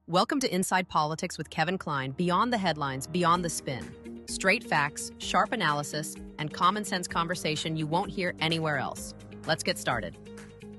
Welcome to Inside Politics with Kevin Klein, beyond the headlines, beyond the spin. Straight facts, sharp analysis, and common sense conversation you won't hear anywhere else. Let's get started.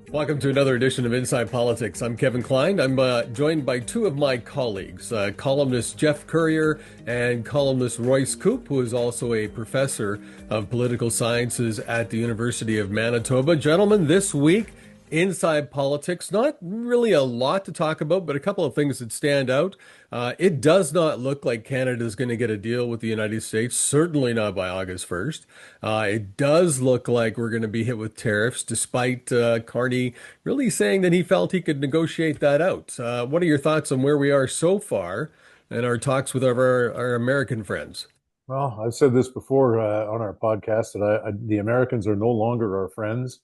Welcome to another edition of Inside Politics. I'm Kevin Klein. I'm joined by two of my colleagues, columnist Geoff Currier and columnist Royce Koop, who is also a professor of political sciences at the University of Manitoba. Gentlemen, this week, Inside Politics, not really a lot to talk about, but a couple of things that stand out. It does not look like Canada is going to get a deal with the United States, certainly not by August 1st. It does look like we're going to be hit with tariffs, despite Carney really saying that he felt he could negotiate that out. What are your thoughts on where we are so far in our talks with our American friends? Well, I've said this before on our podcast that the Americans are no longer our friends.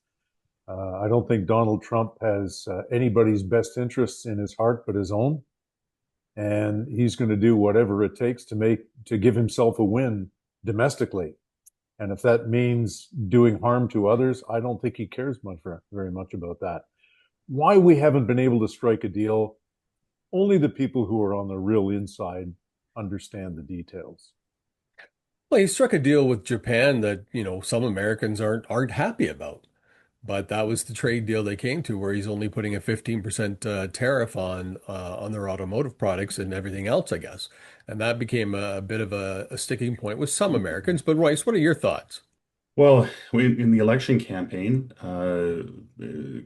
I don't think Donald Trump has anybody's best interests in his heart but his own. And he's going to do whatever it takes to give himself a win domestically. And if that means doing harm to others, I don't think he cares very much about that. Why we haven't been able to strike a deal, only the people who are on the real inside understand the details. Well, he struck a deal with Japan that, some Americans aren't happy about. But that was the trade deal they came to, where he's only putting a 15% tariff on their automotive products and everything else, I guess. And that became a bit of a sticking point with some Americans. But Royce, what are your thoughts? Well, in the election campaign,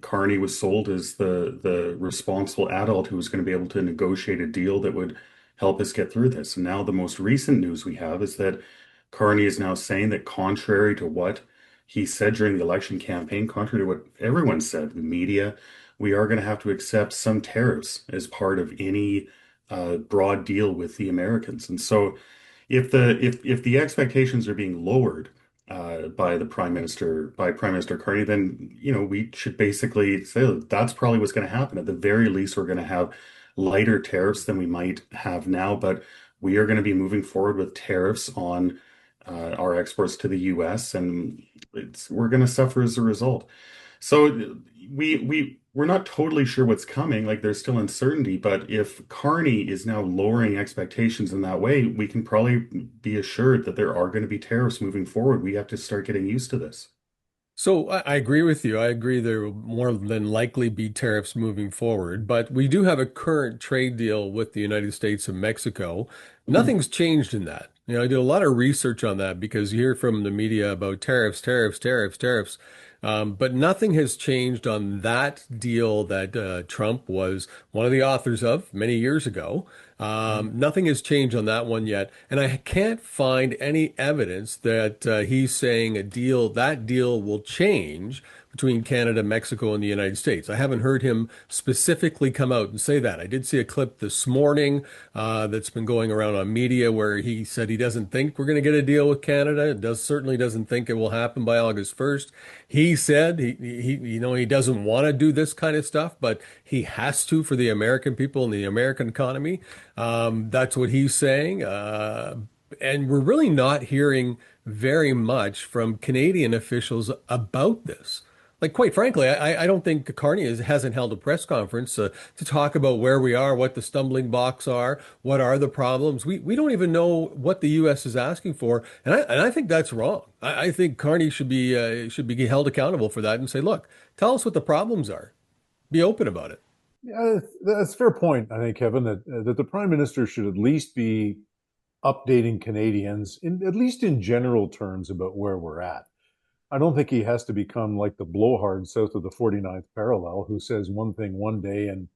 Carney was sold as the responsible adult who was going to be able to negotiate a deal that would help us get through this. And now the most recent news we have is that Carney is now saying that, contrary to what he said during the election campaign, contrary to what everyone said, the media, we are going to have to accept some tariffs as part of any broad deal with the Americans. And so if the expectations are being lowered by Prime Minister Carney, then we should basically say that's probably what's going to happen. At the very least, we're going to have lighter tariffs than we might have now, but we are going to be moving forward with tariffs on our exports to the U.S. and we're going to suffer as a result. So we're not totally sure what's coming. Like, there's still uncertainty, but if Carney is now lowering expectations in that way, we can probably be assured that there are going to be tariffs moving forward. We have to start getting used to this. So I agree with you. I agree there will more than likely be tariffs moving forward, but we do have a current trade deal with the United States and Mexico. Nothing's changed in that. I did a lot of research on that because you hear from the media about tariffs. But nothing has changed on that deal that Trump was one of the authors of many years ago. Nothing has changed on that one yet. And I can't find any evidence that he's saying that deal will change between Canada, Mexico, and the United States. I haven't heard him specifically come out and say that. I did see a clip this morning that's been going around on media where he said he doesn't think we're going to get a deal with Canada. Certainly doesn't think it will happen by August 1st. He said he doesn't want to do this kind of stuff, but he has to for the American people and the American economy. That's what he's saying. And we're really not hearing very much from Canadian officials about this. Like, quite frankly, I don't think Carney hasn't held a press conference to talk about where we are, what the stumbling blocks are, what are the problems. We don't even know what the U.S. is asking for, and I think that's wrong. I think Carney should be held accountable for that and say, look, tell us what the problems are. Be open about it. Yeah, that's a fair point, I think, Kevin, that the Prime Minister should at least be updating Canadians, at least in general terms, about where we're at. I don't think he has to become like the blowhard south of the 49th parallel who says one thing one day and,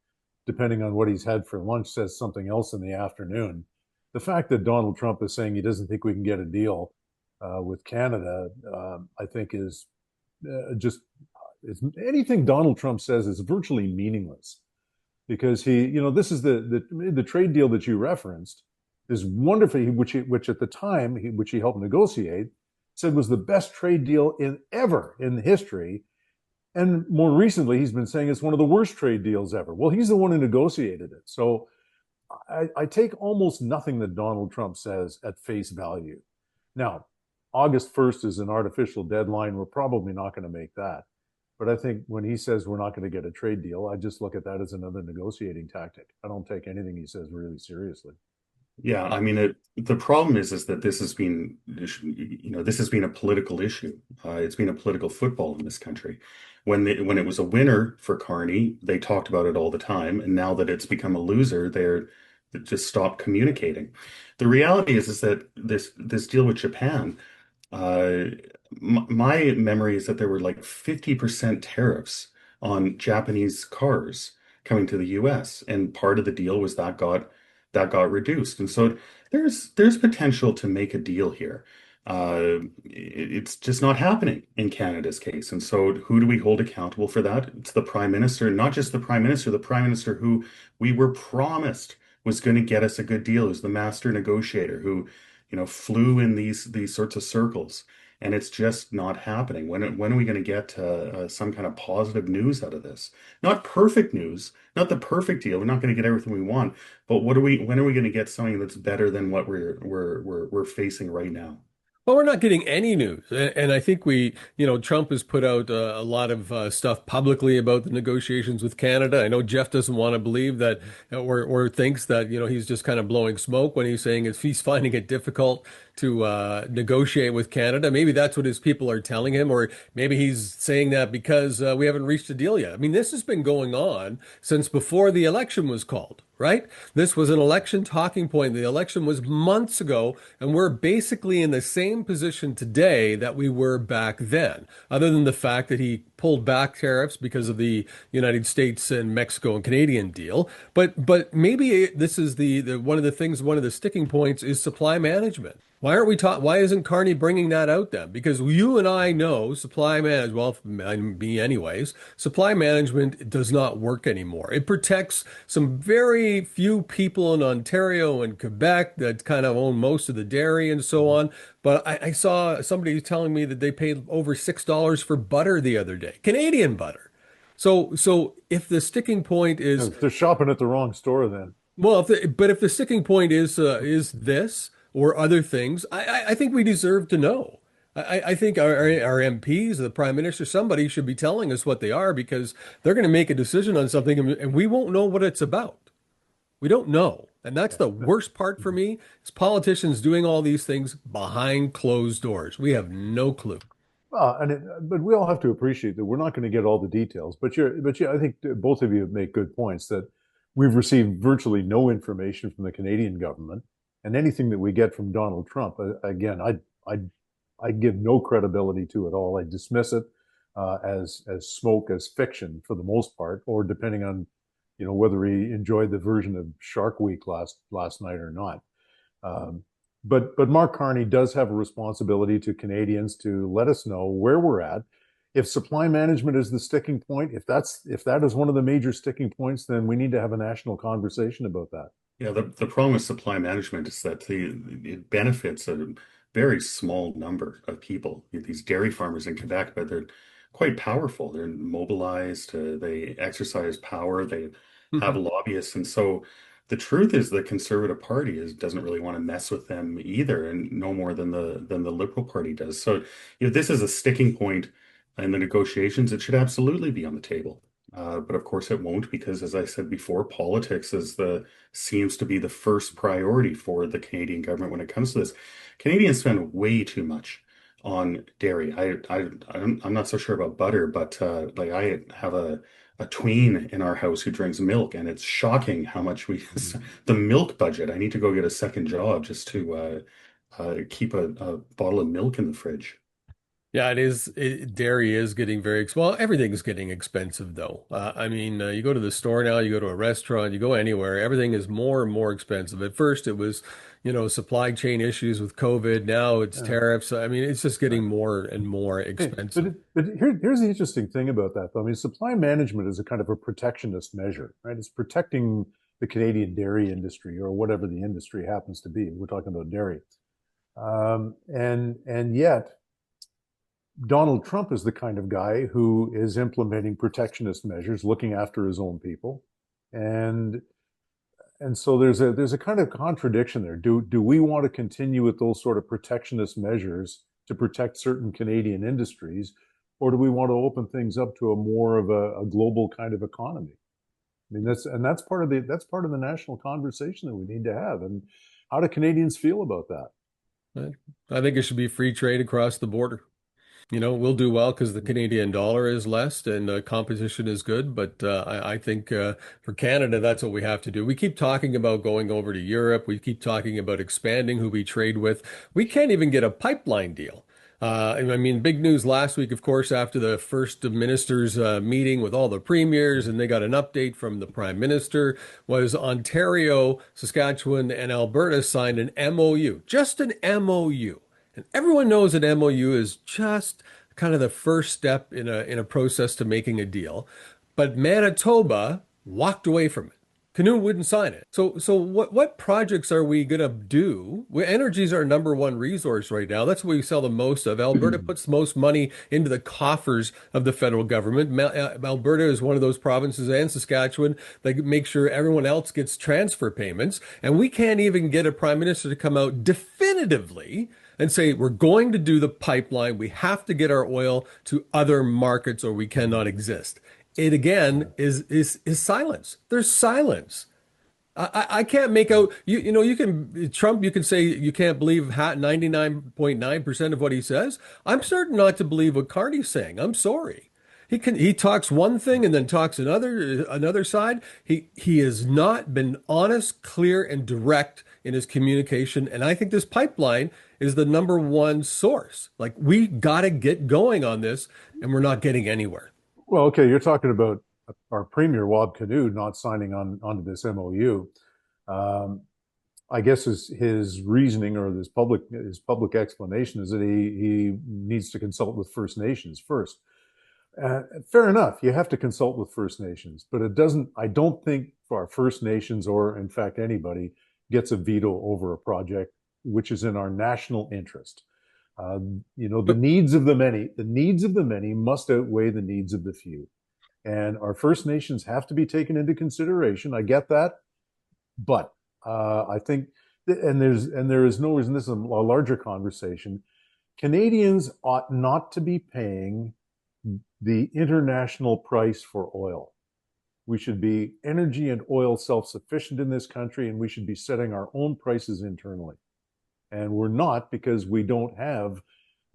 depending on what he's had for lunch, says something else in the afternoon. The fact that Donald Trump is saying he doesn't think we can get a deal with Canada, I think is anything Donald Trump says is virtually meaningless, because this is the trade deal that you referenced is wonderful, which at the time which he helped negotiate, said was the best trade deal ever in history. And more recently, he's been saying it's one of the worst trade deals ever. Well, he's the one who negotiated it. So I take almost nothing that Donald Trump says at face value. Now, August 1st is an artificial deadline. We're probably not going to make that. But I think when he says we're not going to get a trade deal, I just look at that as another negotiating tactic. I don't take anything he says really seriously. Yeah, I mean, the problem is that this has been, this has been a political issue. It's been a political football in this country. When it was a winner for Carney, they talked about it all the time, and now that it's become a loser, they just stopped communicating. The reality is that this deal with Japan, uh, my memory is that there were like 50% tariffs on Japanese cars coming to the US, and part of the deal was that got reduced. And so there's potential to make a deal here. It's just not happening in Canada's case. And so who do we hold accountable for that? It's the Prime Minister, not just the Prime Minister who we were promised was going to get us a good deal, who's the master negotiator, who, flew in these sorts of circles. And it's just not happening. When are we going to get some kind of positive news out of this? Not perfect news, not the perfect deal. We're not going to get everything we want, but when are we going to get something that's better than what we're facing right now? Well, we're not getting any news. And I think Trump has put out a lot of stuff publicly about the negotiations with Canada. I know Geoff doesn't want to believe that or thinks that, he's just kind of blowing smoke when he's saying he's finding it difficult to negotiate with Canada. Maybe that's what his people are telling him, or maybe he's saying that because we haven't reached a deal yet. I mean, this has been going on since before the election was called, right? This was an election talking point. The election was months ago, and we're basically in the same position today that we were back then, other than the fact that he pulled back tariffs because of the United States and Mexico and Canadian deal. But maybe this is the one of the things, one of the sticking points is supply management. Why isn't Carney bringing that out then? Because you and I know supply management, well, me anyways, supply management does not work anymore. It protects some very few people in Ontario and Quebec that kind of own most of the dairy and so on. But I saw somebody telling me that they paid over $6 for butter the other day, Canadian butter. So if the sticking point is, They're shopping at the wrong store then. well, if the sticking point is this or other things, I think we deserve to know. I think our MPs, the Prime Minister, somebody should be telling us what they are, because they're going to make a decision on something and we won't know what it's about. We don't know. And that's the worst part for me, is politicians doing all these things behind closed doors. We have no clue. But we all have to appreciate that we're not going to get all the details. I think both of you make good points that we've received virtually no information from the Canadian government, and anything that we get from Donald Trump, again, I give no credibility to it all. I dismiss it as smoke, as fiction for the most part, or depending on whether he enjoyed the version of Shark Week last night or not. But Mark Carney does have a responsibility to Canadians to let us know where we're at. If supply management is the sticking point, if that is one of the major sticking points, then we need to have a national conversation about that. Yeah, the problem with supply management is that it benefits a very small number of people. These dairy farmers in Quebec, but they're quite powerful. They're mobilized, they exercise power, they have lobbyists. And so the truth is the Conservative Party doesn't really want to mess with them either, and no more than the Liberal Party does. So if this is a sticking point in the negotiations, it should absolutely be on the table. But of course it won't, because as I said before, politics seems to be the first priority for the Canadian government when it comes to this. Canadians spend way too much on dairy. I'm not so sure about butter, but like I have a tween in our house who drinks milk, and it's shocking how much the milk budget. I need to go get a second job just to keep a bottle of milk in the fridge. Yeah, it is. Dairy is getting very well. Everything's getting expensive, though. I mean, you go to the store now, you go to a restaurant, you go anywhere, everything is more and more expensive. At first, it was, supply chain issues with COVID. Now it's tariffs. I mean, it's just getting more and more expensive. But here's the interesting thing about that, though. I mean, supply management is a kind of a protectionist measure, right? It's protecting the Canadian dairy industry, or whatever the industry happens to be. We're talking about dairy, and yet Donald Trump is the kind of guy who is implementing protectionist measures, looking after his own people, and so there's a kind of contradiction there. Do we want to continue with those sort of protectionist measures to protect certain Canadian industries, or do we want to open things up to a more of a global kind of economy? I mean, that's part of the national conversation that we need to have. And how do Canadians feel about that? I think it should be free trade across the border. We'll do well because the Canadian dollar is less and competition is good. But I think for Canada, that's what we have to do. We keep talking about going over to Europe. We keep talking about expanding who we trade with. We can't even get a pipeline deal. I mean, big news last week, of course, after the first of ministers meeting with all the premiers, and they got an update from the prime minister, was Ontario, Saskatchewan, and Alberta signed an MOU, just an MOU. And everyone knows an MOU is just kind of the first step in a process to making a deal. But Manitoba walked away from it. Canoe wouldn't sign it. So what projects are we gonna do? Energy is our number one resource right now. That's what we sell the most of. Alberta puts the most money into the coffers of the federal government. Alberta is one of those provinces, and Saskatchewan, that make sure everyone else gets transfer payments. And we can't even get a prime minister to come out definitively and say, we're going to do the pipeline. We have to get our oil to other markets or we cannot exist. It again is silence. There's silence. I can't make out, you can, Trump, you can say you can't believe 99.9% of what he says. I'm certain not to believe what Carney's saying. I'm sorry. He talks one thing and then talks another side. He has not been honest, clear, and direct in his communication. And I think this pipeline is the number one source. Like, we got to get going on this, and we're not getting anywhere. Well, okay, you're talking about our premier Wab Kinew not signing onto this MOU. I guess his reasoning or his public explanation is that he needs to consult with First Nations first. Fair enough, you have to consult with First Nations, but I don't think our First Nations, or in fact anybody, gets a veto over a project which is in our national interest. The needs of the many must outweigh the needs of the few. And our First Nations have to be taken into consideration. I get that. But I think, and there is no reason, this is a larger conversation, Canadians ought not to be paying the international price for oil. We should be energy and oil self-sufficient in this country, and we should be setting our own prices internally. And we're not, because we don't have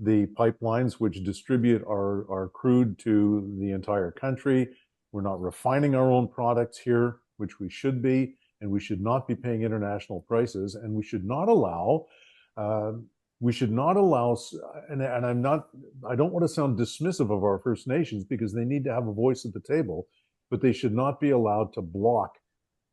the pipelines which distribute our crude to the entire country. We're not refining our own products here, which we should be, and we should not be paying international prices. And we should not allow, and I don't want to sound dismissive of our First Nations, because they need to have a voice at the table, but they should not be allowed to block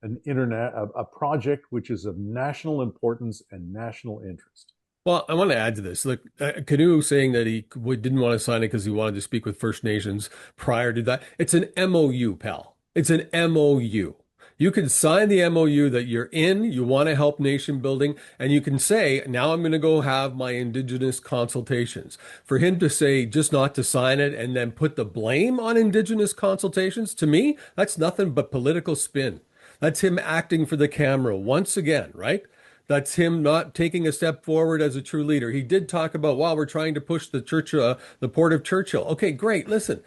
a project which is of national importance and national interest. Well, I want to add to this. Look, Canoe saying that he didn't want to sign it because he wanted to speak with First Nations prior to that. It's an MOU, pal. It's an MOU. You can sign the MOU that you're in, you want to help nation building, and you can say, now I'm going to go have my Indigenous consultations. For him to say just not to sign it and then put the blame on Indigenous consultations, to me, that's nothing but political spin. That's him acting for the camera once again, right? That's him not taking a step forward as a true leader. He did talk about, wow, we're trying to push the Port of Churchill. Okay, great. Listen,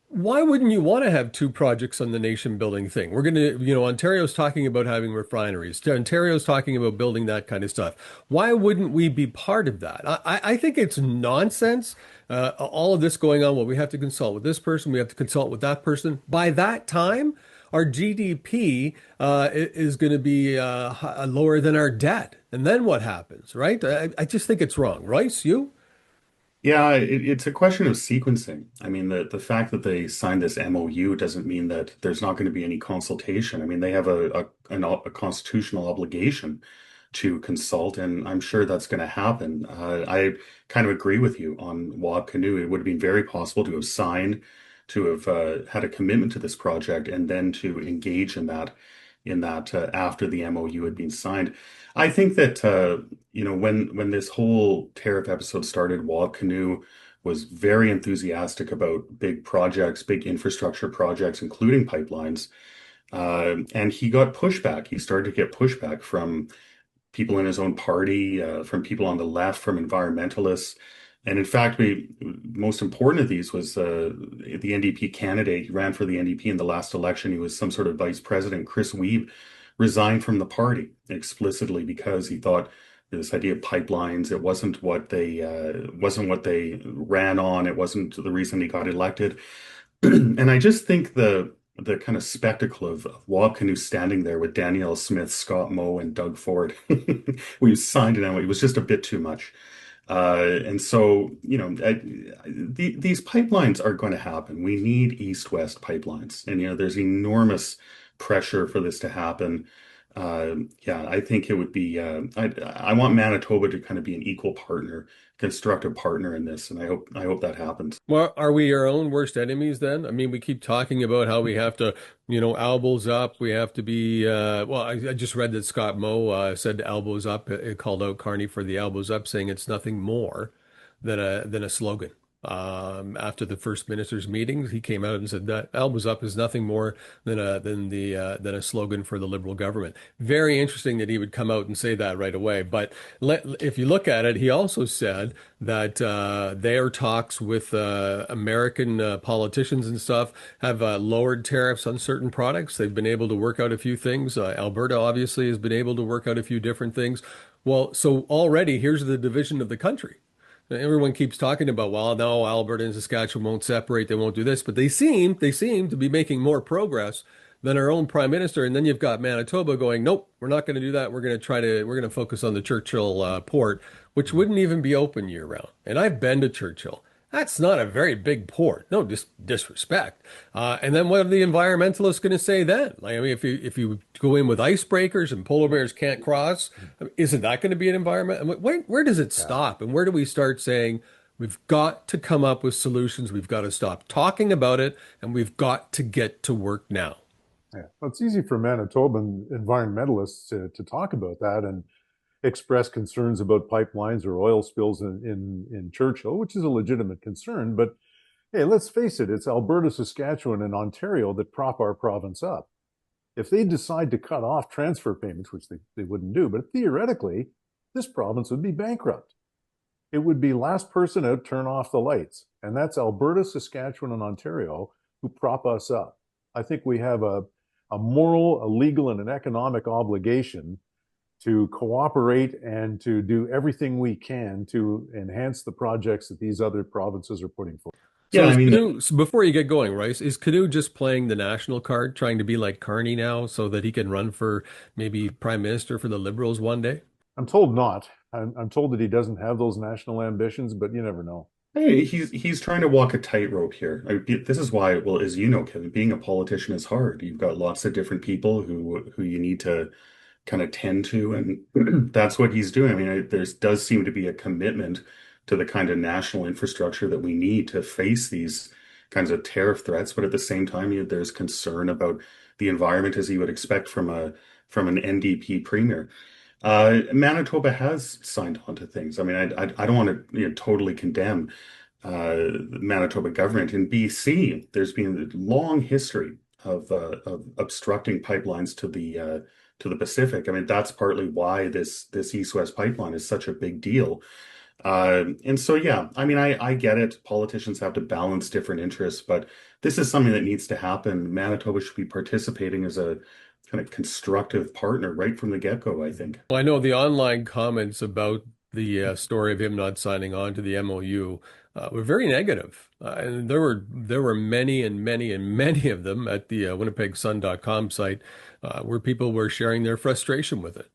why wouldn't you want to have two projects on the nation building thing? We're going to, Ontario's talking about having refineries. Ontario's talking about building that kind of stuff. Why wouldn't we be part of that? I think it's nonsense. All of this going on, well, we have to consult with this person. We have to consult with that person. By that time, our GDP is going to be lower than our debt. And then what happens, right? I just think it's wrong. Royce, you? Yeah, it's a question of sequencing. I mean, the fact that they signed this MOU doesn't mean that there's not going to be any consultation. I mean, they have a constitutional obligation to consult, and I'm sure that's going to happen. I kind of agree with you on Wab Kinew. It would have been very possible to have signed, to have had a commitment to this project, and then to engage in that after the MOU had been signed. I think that when this whole tariff episode started, Wab Kinew was very enthusiastic about big projects, big infrastructure projects, including pipelines, and he got pushback. He started to get pushback from people in his own party, from people on the left, from environmentalists. And in fact, we most important of these was the NDP candidate. He ran for the NDP in the last election. He was some sort of vice president. Chris Weeb resigned from the party explicitly because he thought this idea of pipelines, it wasn't what they ran on. It wasn't the reason he got elected. And I just think the kind of spectacle of Wab Kinew standing there with Danielle Smith, Scott Moe, and Doug Ford, we signed it, it was just a bit too much. And so, these pipelines are going to happen. We need east-west pipelines, and there's enormous pressure for this to happen. Yeah, I think it would be. I want Manitoba to kind of be an equal partner, constructive partner in this, and I hope that happens. Well, are we our own worst enemies then? I mean, we keep talking about how we have to, elbows up. We have to be, well, I just read that Scott Moe said elbows up. It called out Carney for the elbows up, saying it's nothing more than a slogan. After the first minister's meetings, he came out and said that elbows up is nothing more than a slogan for the Liberal government. Very interesting that he would come out and say that right away. But if you look at it, he also said that their talks with American politicians and stuff have lowered tariffs on certain products. They've been able to work out a few things. Alberta obviously has been able to work out a few different things. Well, so already here's the division of the country. Everyone keeps talking about, well, no, Alberta and Saskatchewan won't separate, they won't do this, but they seem to be making more progress than our own prime minister. And then you've got Manitoba going, nope, we're not going to do that. We're going to focus on the Churchill port, which wouldn't even be open year round. And I've been to Churchill. That's not a very big port. No disrespect. And then what are the environmentalists going to say then? Like, I mean, if you go in with icebreakers and polar bears can't cross, isn't that going to be an environment? I mean, where does it stop? And where do we start saying we've got to come up with solutions? We've got to stop talking about it, and we've got to get to work now. Yeah, well, it's easy for Manitoban environmentalists to talk about that and express concerns about pipelines or oil spills in Churchill, which is a legitimate concern. But hey, let's face it, it's Alberta, Saskatchewan, and Ontario that prop our province up. If they decide to cut off transfer payments, which they wouldn't do, but theoretically, this province would be bankrupt. It would be last person out, turn off the lights. And that's Alberta, Saskatchewan, and Ontario who prop us up. I think we have a moral, a legal, and an economic obligation to cooperate and to do everything we can to enhance the projects that these other provinces are putting forward. So Yeah, I is mean, Kinew, so before you get going, Royce, is Kinew just playing the national card, trying to be like Carney now so that he can run for maybe prime minister for the Liberals one day? I'm told not. I'm told that he doesn't have those national ambitions, but you never know. hey, he's trying to walk a tightrope here. This is why, well, as you know, Kevin, being a politician is hard. You've got lots of different people who you need to kind of tend to, and that's what he's doing. I mean, there does seem to be a commitment to the kind of national infrastructure that we need to face these kinds of tariff threats, but at the same time, there's concern about the environment as you would expect from an NDP premier. Manitoba has signed on to things. I mean, I don't want to totally condemn the Manitoba government. In BC, there's been a long history of obstructing pipelines to the Pacific. I mean, that's partly why this East-West pipeline is such a big deal. And so, yeah, I mean, I get it. Politicians have to balance different interests, but this is something that needs to happen. Manitoba should be participating as a kind of constructive partner right from the get-go, I think. Well, I know the online comments about the story of him not signing on to the MOU were very negative. And there were many and many and many of them at the winnipegsun.com site where people were sharing their frustration with it.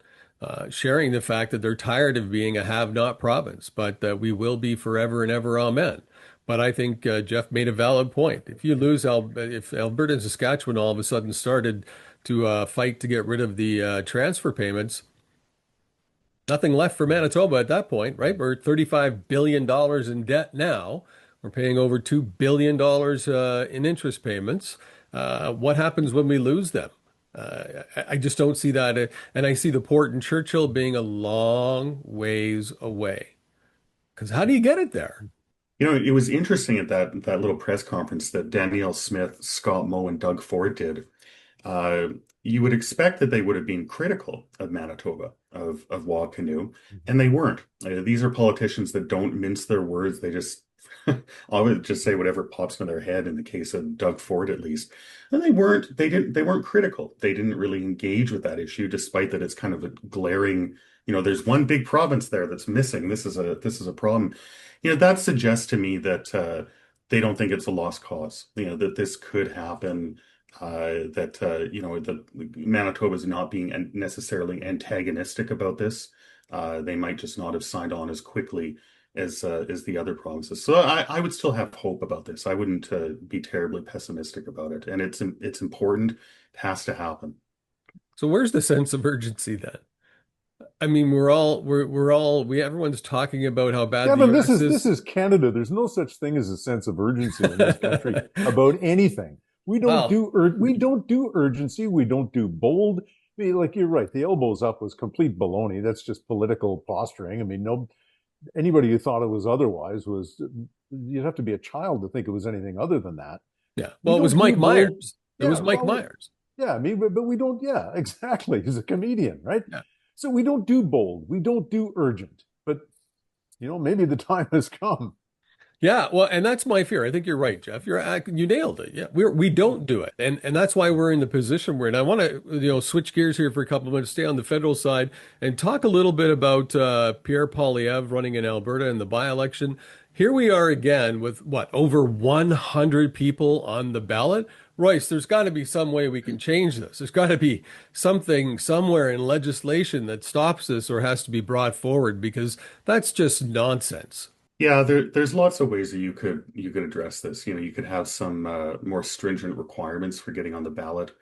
Sharing the fact that they're tired of being a have-not province, but that we will be forever and ever, amen. But I think Geoff made a valid point. If Alberta and Saskatchewan all of a sudden started to fight to get rid of the transfer payments, nothing left for Manitoba at that point, right? We're $35 billion in debt now. We're paying over $2 billion in interest payments. What happens when we lose them? I just don't see that. And I see the port in Churchill being a long ways away. Because how do you get it there? It was interesting at that little press conference that Danielle Smith, Scott Moe, and Doug Ford did. you would expect that they would have been critical of Manitoba, of Wa Canoe, Mhm. and they weren't. These are politicians that don't mince their words. They just always just say whatever pops in their head. In the case of Doug Ford, at least, and they weren't critical. They didn't really engage with that issue, despite that it's kind of a glaring. There's one big province there that's missing. This is a problem. That suggests to me that they don't think it's a lost cause. That this could happen, that that Manitoba is not being necessarily antagonistic about this. They might just not have signed on as quickly as the other provinces. So I would still have hope about this. I wouldn't be terribly pessimistic about it. And it's important. It has to happen. So where's the sense of urgency then? I mean, everyone's talking about how bad the Kevin, this U.S. is this is. is Canada. There's no such thing as a sense of urgency in this country about anything. Well, We don't do urgency. We don't do bold. I mean, like you're right. The elbows up was complete baloney. That's just political posturing. I mean, no anybody who thought it was otherwise was you'd have to be a child to think it was anything other than that. yeah. We Well, it was don't do Mike bold. Myers. It Yeah, was Mike well, Myers. yeah. I mean, but we don't. Yeah, exactly. He's a comedian, right? Yeah. So we don't do bold. We don't do urgent. But maybe the time has come. Yeah, well, and that's my fear. I think you're right, Geoff. You nailed it. Yeah, we don't do it, and that's why we're in the position we're in. I want to switch gears here for a couple of minutes, stay on the federal side, and talk a little bit about Pierre Poilievre running in Alberta in the by-election. Here we are again with what, over 100 people on the ballot. Royce, there's got to be some way we can change this. There's got to be something somewhere in legislation that stops this or has to be brought forward because that's just nonsense. Yeah, there's lots of ways that you could address this. You could have some more stringent requirements for getting on the ballot.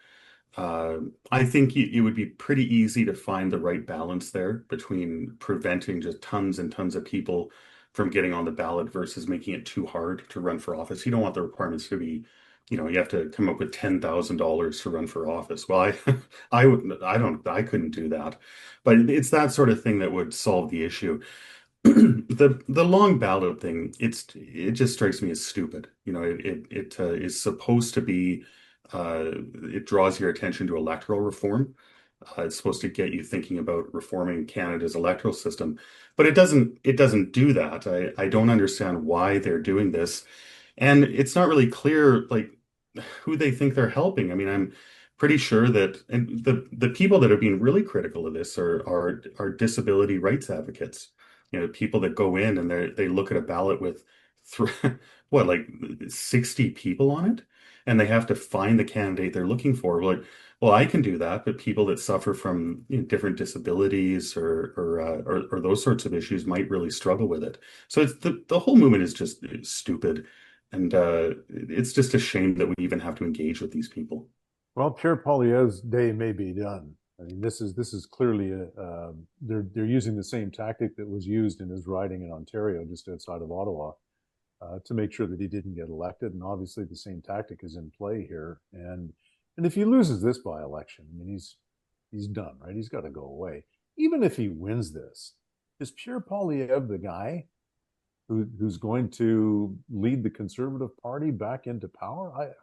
I think it would be pretty easy to find the right balance there between preventing just tons and tons of people from getting on the ballot versus making it too hard to run for office. You don't want the requirements to be, you have to come up with $10,000 to run for office. Well, I couldn't do that, but it's that sort of thing that would solve the issue. The long ballot thing, it just strikes me as stupid. It is supposed to be it draws your attention to electoral reform. It's supposed to get you thinking about reforming Canada's electoral system, but it doesn't do that. I don't understand why they're doing this, and it's not really clear like who they think they're helping. I mean, I'm pretty sure that and the people that are being really critical of this are disability rights advocates. People that go in and they look at a ballot with th what, like 60 people on it, and they have to find the candidate they're looking for. Like, well, I can do that, but people that suffer from different disabilities or those sorts of issues might really struggle with it. So it's the whole movement is just stupid, and it's just a shame that we even have to engage with these people. Well, Pierre Poilievre's day may be done. I mean, this is clearly they're using the same tactic that was used in his riding in Ontario, just outside of Ottawa, to make sure that he didn't get elected. And obviously, the same tactic is in play here. And if he loses this by-election, I mean, he's done, right? He's got to go away. Even if he wins this, is Pierre Poilievre the guy who's going to lead the Conservative Party back into power?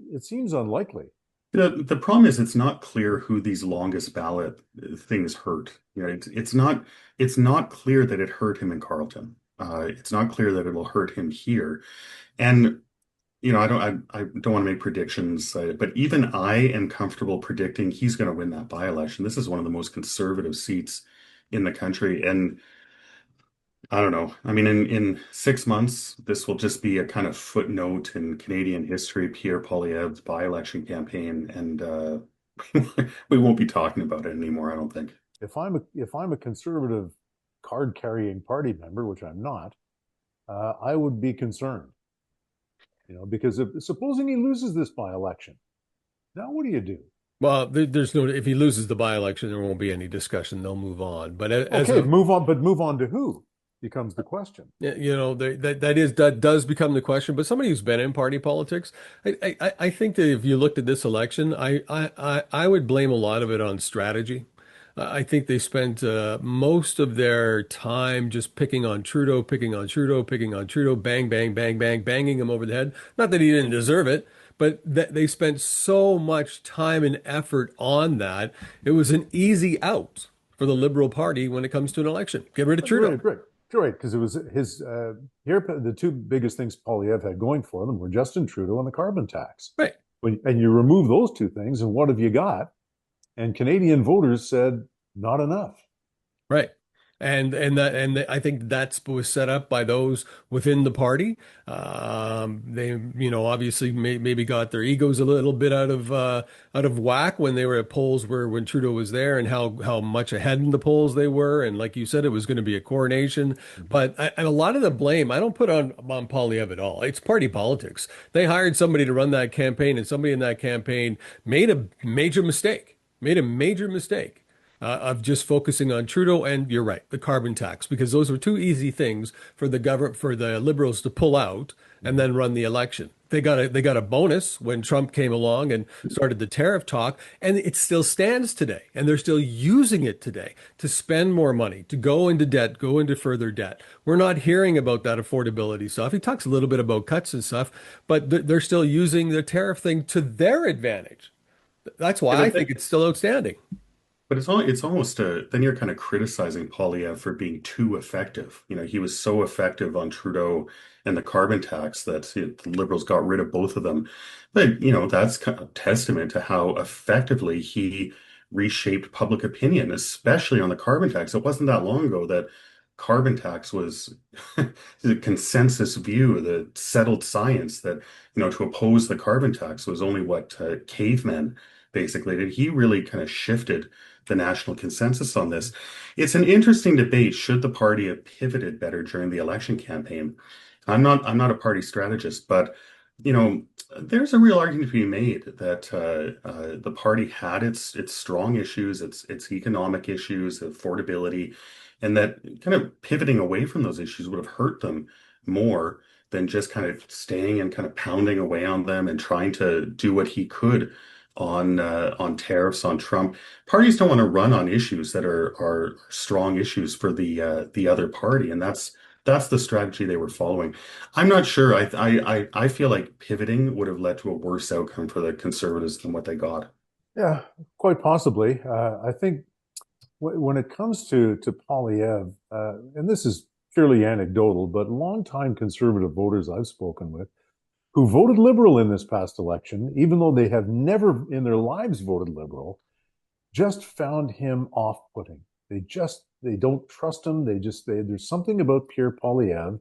It seems unlikely. The problem is it's not clear who these longest ballot things hurt. It's not clear that it hurt him in Carleton. It's not clear that it will hurt him here. And I don't want to make predictions, but even I am comfortable predicting he's going to win that by-election. This is one of the most conservative seats in the country, and I don't know. I mean, in 6 months, this will just be a kind of footnote in Canadian history, Pierre Poilievre's by-election campaign, and we won't be talking about it anymore, I don't think. If I'm a conservative card-carrying party member, which I'm not, I would be concerned. Because supposing he loses this by-election, now what do you do? Well, there's no, if he loses the by-election, there won't be any discussion. They'll move on. But as Okay, of, move on, but move on to who becomes the question. that does become the question. But somebody who's been in party politics, I think that if you looked at this election, I would blame a lot of it on strategy. I think they spent most of their time just picking on Trudeau, picking on Trudeau, picking on Trudeau, bang, bang, bang, bang, banging him over the head. Not that he didn't deserve it, but they spent so much time and effort on that. It was an easy out for the Liberal Party when it comes to an election. Get rid of Trudeau. Right, right, right. Because it was his here. The two biggest things Polyev had going for them were Justin Trudeau and the carbon tax. Right. And you remove those two things, and what have you got? And Canadian voters said not enough. Right. I think that's was set up by those within the party. They, obviously maybe got their egos a little bit out of whack when they were at polls where when Trudeau was there and how much ahead in the polls they were. And like you said, it was going to be a coronation. But a lot of the blame I don't put on Polyev at all. It's party politics. They hired somebody to run that campaign, and somebody in that campaign made a major mistake. Of just focusing on Trudeau and you're right, the carbon tax, because those were two easy things for the government, for the Liberals to pull out and then run the election. They got a bonus when Trump came along and started the tariff talk, and it still stands today. And they're still using it today to spend more money, to go into debt, go into further debt. We're not hearing about that affordability stuff. He talks a little bit about cuts and stuff, but they're still using the tariff thing to their advantage. That's why I think it's still outstanding. But it's almost then you're kind of criticizing Polyev for being too effective. He was so effective on Trudeau and the carbon tax that the Liberals got rid of both of them. But that's kind of testament to how effectively he reshaped public opinion, especially on the carbon tax. It wasn't that long ago that carbon tax was the consensus view, the settled science that to oppose the carbon tax was only what cavemen basically did. He really kind of shifted the national consensus on this. It's an interesting debate. Should the party have pivoted better during the election campaign? I'm not a party strategist, but there's a real argument to be made that the party had its strong issues, its economic issues, affordability, and that kind of pivoting away from those issues would have hurt them more than just kind of staying and kind of pounding away on them and trying to do what he could on tariffs, on Trump. Parties don't want to run on issues that are strong issues for the other party, and that's the strategy they were following. I'm not sure. I feel like pivoting would have led to a worse outcome for the Conservatives than what they got. Yeah, quite possibly. I think when it comes to Polyev, and this is purely anecdotal, but longtime Conservative voters I've spoken with who voted Liberal in this past election, even though they have never in their lives voted Liberal, just found him off-putting. They don't trust him. There's something about Pierre Polyev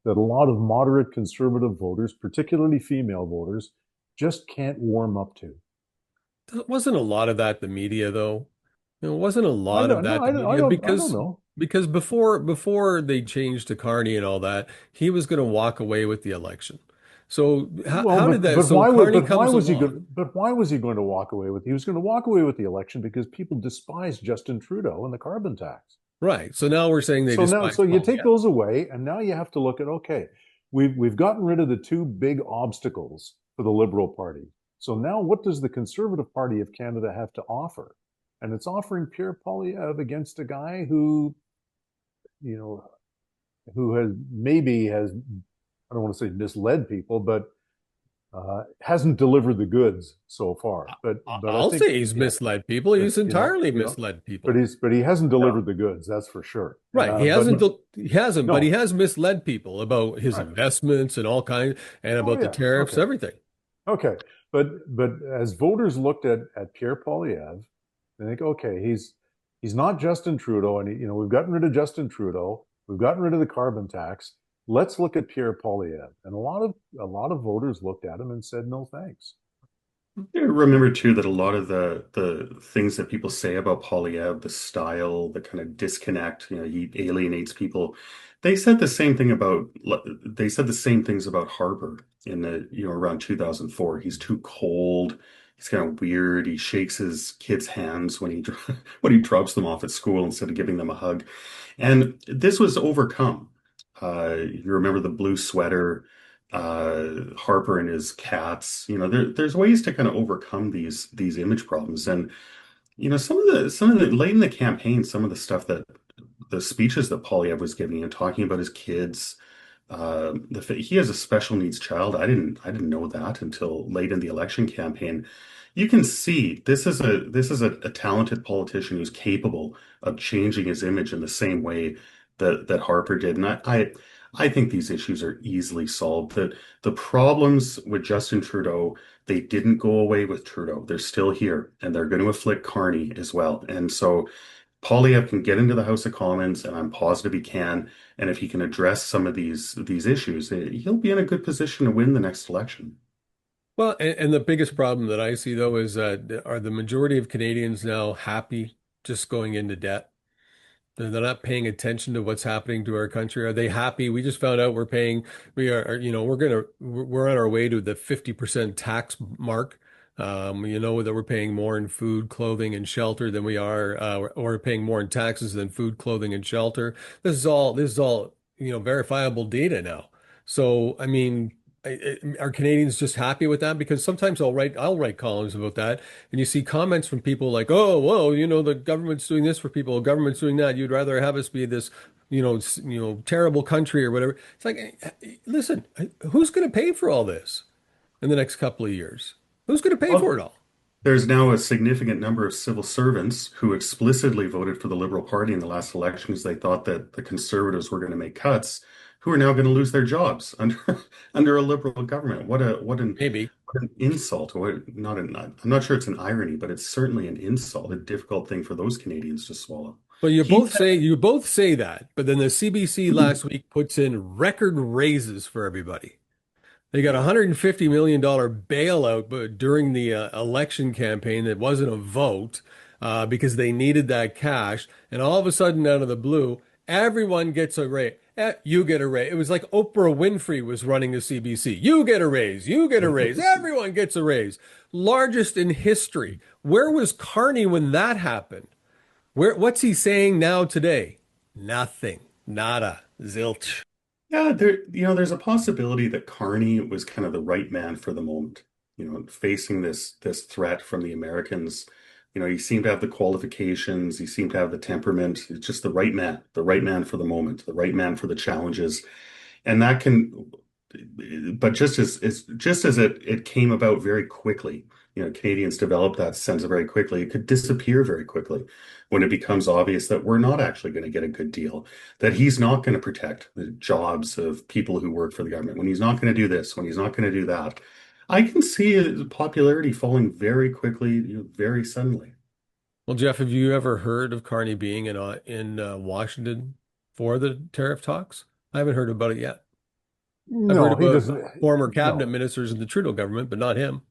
that a lot of moderate Conservative voters, particularly female voters, just can't warm up to. Wasn't a lot of that the media, though? It wasn't a lot of that the media I don't know. Because before they changed to Carney and all that, he was going to walk away with the election. So how did that? So Carney comes along. But why was he going to walk away with? He was going to walk away with the election because people despise Justin Trudeau and the carbon tax. Right. So now we're saying they despise. So you take those away, and now you have to look at we've gotten rid of the two big obstacles for the Liberal Party. So now what does the Conservative Party of Canada have to offer? And it's offering Pierre Polyev against a guy who has I don't want to say misled people, but hasn't delivered the goods so far. But I'll say he's misled people. He's entirely misled people. But he hasn't delivered the goods. That's for sure. Right. He hasn't. But he has misled people about his investments and all kinds, and about the tariffs, everything. Okay. But as voters looked at Pierre Polyev, they think, okay, he's not Justin Trudeau, and we've gotten rid of Justin Trudeau, we've gotten rid of the carbon tax. Let's look at Pierre Polyev. And a lot of voters looked at him and said, no, thanks. Remember too that a lot of the things that people say about Polyev, the style, the kind of disconnect, he alienates people. They said the same things about Harper in around 2004. He's too cold. He's kind of weird. He shakes his kids' hands when he drops them off at school instead of giving them a hug. And this was overcome. You remember the blue sweater, Harper and his cats. There's ways to kind of overcome these image problems. And some of the late in the campaign, some of the stuff that the speeches that Polyev was giving and talking about his kids, he has a special needs child. I didn't know that until late in the election campaign. You can see this is a talented politician who's capable of changing his image in the same way that Harper did. And I think these issues are easily solved. The problems with Justin Trudeau, they didn't go away with Trudeau. They're still here, and they're going to afflict Carney as well. And so Poilievre can get into the House of Commons, and I'm positive he can. And if he can address some of these issues, he'll be in a good position to win the next election. Well, and the biggest problem that I see though is are the majority of Canadians now happy just going into debt? They're not paying attention to what's happening to our country. Are they happy? We just found out we're on our way to the 50% tax mark. That we're paying more in food, clothing, and shelter than we are, or we're paying more in taxes than food, clothing, and shelter. This is all, verifiable data now. So, I mean, are Canadians just happy with that? Because sometimes I'll write columns about that, and you see comments from people like, "Oh, well, the government's doing this for people, the government's doing that. You'd rather have us be this, terrible country or whatever." It's like, listen, who's going to pay for all this in the next couple of years? Who's going to pay for Well, it all? there's now a significant number of civil servants who explicitly voted for the Liberal Party in the last election because they thought that the Conservatives were going to make cuts, who are now going to lose their jobs under under a Liberal government. Maybe. What an insult! I'm not sure it's an irony, but it's certainly an insult, a difficult thing for those Canadians to swallow. Well, He you both say that, but then the CBC last week puts in record raises for everybody. They got a $150 million bailout during the election campaign that wasn't a vote because they needed that cash. And all of a sudden, out of the blue, everyone gets a raise. You get a raise. It was like Oprah Winfrey was running the CBC. You get a raise. You get a raise. Everyone gets a raise. Largest in history. Where was Carney when that happened? What's he saying now today? Nothing. Nada. Zilch. Yeah, there's a possibility that Carney was kind of the right man for the moment. Facing this threat from the Americans. He seemed to have the qualifications, he seemed to have the temperament. It's just the right man for the moment, the right man for the challenges. And that can, but just as it came about very quickly, Canadians developed that sense very quickly. It could disappear very quickly when it becomes obvious that we're not actually going to get a good deal, that he's not going to protect the jobs of people who work for the government, when he's not going to do this, when he's not going to do that. I can see his popularity falling very quickly, very suddenly. Well, Geoff, have you ever heard of Carney being in Washington for the tariff talks? I haven't heard about it yet. I've heard No, he about doesn't. former cabinet No. ministers in the Trudeau government, but not him.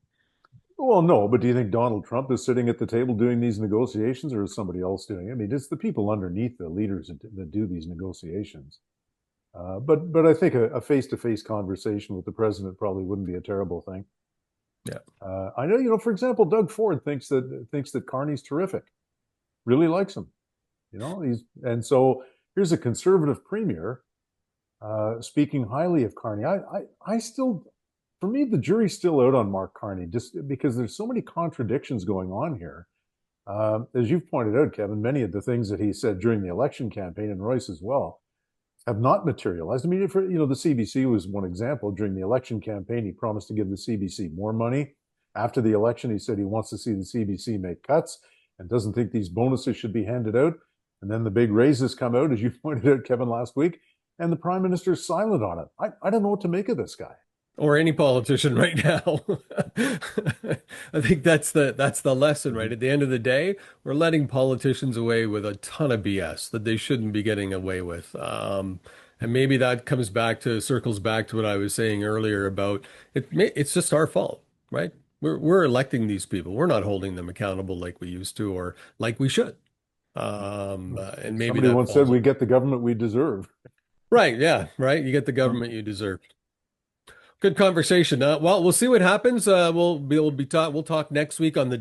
Well, no, but do you think Donald Trump is sitting at the table doing these negotiations, or is somebody else doing it? I mean, it's the people underneath the leaders that do these negotiations. But I think a face-to-face conversation with the president probably wouldn't be a terrible thing. Yeah. I know, for example, Doug Ford thinks that Carney's terrific, really likes him. And so here's a conservative premier speaking highly of Carney. I still, for me, the jury's still out on Mark Carney, just because there's so many contradictions going on here. As you've pointed out, Kevin, many of the things that he said during the election campaign, and Royce as well, have not materialized. I mean, the CBC was one example. During the election campaign, he promised to give the CBC more money. After the election, he said he wants to see the CBC make cuts and doesn't think these bonuses should be handed out. And then the big raises come out, as you pointed out, Kevin, last week, and the prime minister's silent on it. I don't know what to make of this guy. Or any politician right now. I think that's the lesson, right? At the end of the day, we're letting politicians away with a ton of BS that they shouldn't be getting away with. And maybe that circles back to what I was saying earlier about it's just our fault, right? We're electing these people. We're not holding them accountable like we used to or like we should. And maybe Somebody that once said we get the government we deserve. Right, yeah, right. You get the government you deserve. Good conversation. Well, we'll see what happens. We'll talk next week on the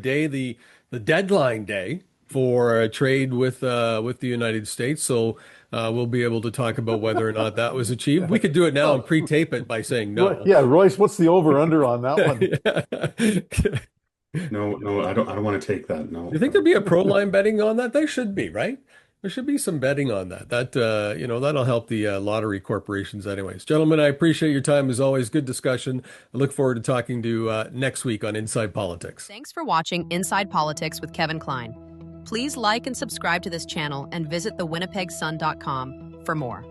deadline day for trade with the United States. So we'll be able to talk about whether or not that was achieved. We could do it now and pre-tape it by saying no. Yeah, Royce, what's the over/under on that one? No, I don't want to take that. No. You think there'd be a pro line betting on that? There should be, right? There should be some betting on that. That'll help the lottery corporations anyways. Gentlemen, I appreciate your time as always. Good discussion. I look forward to talking to you next week on Inside Politics. Thanks for watching Inside Politics with Kevin Klein. Please like and subscribe to this channel and visit thewinnipegssun.com for more.